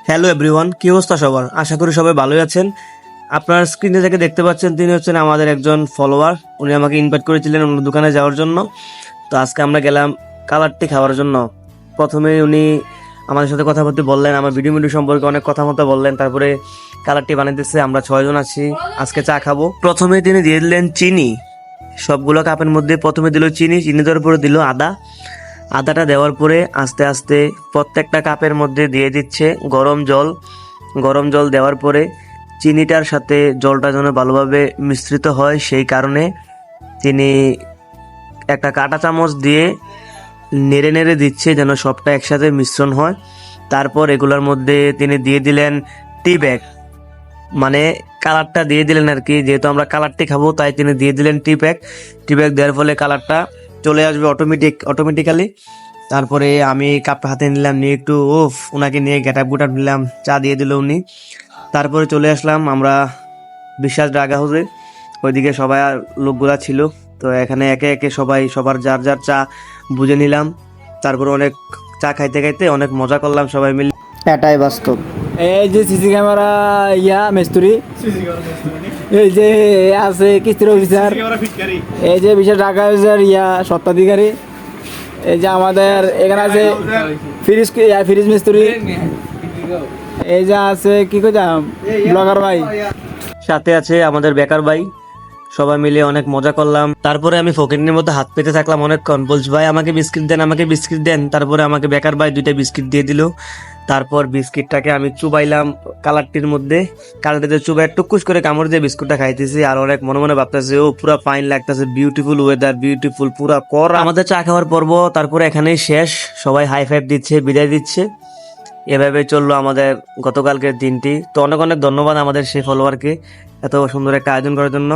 Hello everyone, কি অবস্থা সবার? আশা করি সবাই ভালোই আছেন। আপনার স্ক্রিনে যাকে দেখতে পাচ্ছেন তিনি হচ্ছেন আমাদের একজন ফলোয়ার। উনি আমাকে ইনভাইট করেছিলেন অন্য দোকানে যাওয়ার জন্য। তো আজকে আমরা গেলাম কালারটি খাওয়ার জন্য। প্রথমে উনি আমাদের সাথে কথা বলতে বললেন, আমার ভিডিও সম্পর্কে অনেক কথা মতো বললেন। তারপরে কালারটি বানাইতেছে, আমরা 6 জন আছি, আজকে চা খাবো। প্রথমে তিনি দিয়ে দিলেন চিনি, সবগুলো কাপের মধ্যে প্রথমে দিল চিনি, চিনি দেওয়ার পরে দিল আদা। আদাটা দেওয়ার পরে আস্তে আস্তে প্রত্যেকটা কাপের মধ্যে দিয়ে দিচ্ছে গরম জল। গরম জল দেওয়ার পরে চিনিটার সাথে জলটা যেন ভালোভাবে মিশ্রিত হয়, সেই কারণে তিনি একটা কাঁটা চামচ দিয়ে নেড়ে নেড়ে দিচ্ছে যেন সবটা একসাথে মিশ্রণ হয়। তারপর এগুলোর মধ্যে তিনি দিয়ে দিলেন টি ব্যাগ, মানে কালারটা দিয়ে দিলেন আর কি। যেহেতু আমরা কালারটি খাবো তাই তিনি দিয়ে দিলেন টি ব্যাগ। টি ব্যাগ দেওয়ার ফলে কালারটা চলে আসবে অটোমেটিক্যালি। তারপরে আমি কাপটা হাতে নিলাম, নিয়ে একটু ওনাকে নিয়ে গেটাপ গুটাপ নিলাম, চা দিয়ে দিল উনি। তারপরে চলে আসলাম আমরা বিশ্বাস ড্রাগা হাউসে। ওইদিকে সবাই লোকগুলা ছিল, তো এখানে একে একে সবার যার যার চা বুঝে নিলাম। তারপরে অনেক চা খাইতে খাইতে অনেক মজা করলাম সবাই মিলে। এটাই বাস্তব। এই যে সিসি ক্যামেরা মিস্ত্রি, এই যে আছে কিস্তির অফিসার, এই যে বিশেষ ঢাকা অফিসার স্বত্বাধিকারী, এই যে আমাদের এখানে আছে ফ্রিজ মিস্ত্রি, এই যে আছে কি কইতাম ব্লগার ভাই, সাথে আছে আমাদের বেকার ভাই। সবাই মিলে অনেক মজা করলাম। তারপরে আমি ফকিরের মধ্যে হাত পেতে থাকলাম অনেকক্ষণ, বলছি ভাই আমাকে বিস্কিট দেন, আমাকে বিস্কিট দেন। তারপরে আমাকে বেকার ভাই 2টা বিস্কিট দিয়ে দিল। তারপর বিস্কিটটাকে আমি চুবাইলাম কালারটির মধ্যে। কালারটিতে চুবাই টুকুস করে কামড় দিয়ে বিস্কুটটা খাইতেছি, আর অনেক মনে মনে ভাবতেছে পুরা ফাইন লাগতেছে, বিউটিফুল ওয়েদার, বিউটিফুল পুরা কর। আমাদের চা খাওয়ার পর্ব তারপরে এখানেই শেষ। সবাই হাই ফাইভ দিচ্ছে, বিদায় দিচ্ছে। এভাবে চললো আমাদের গতকালকের দিনটি। তো অনেক অনেক ধন্যবাদ আমাদের সেই ফলোয়ারকে এত সুন্দর একটা আয়োজন করার জন্য।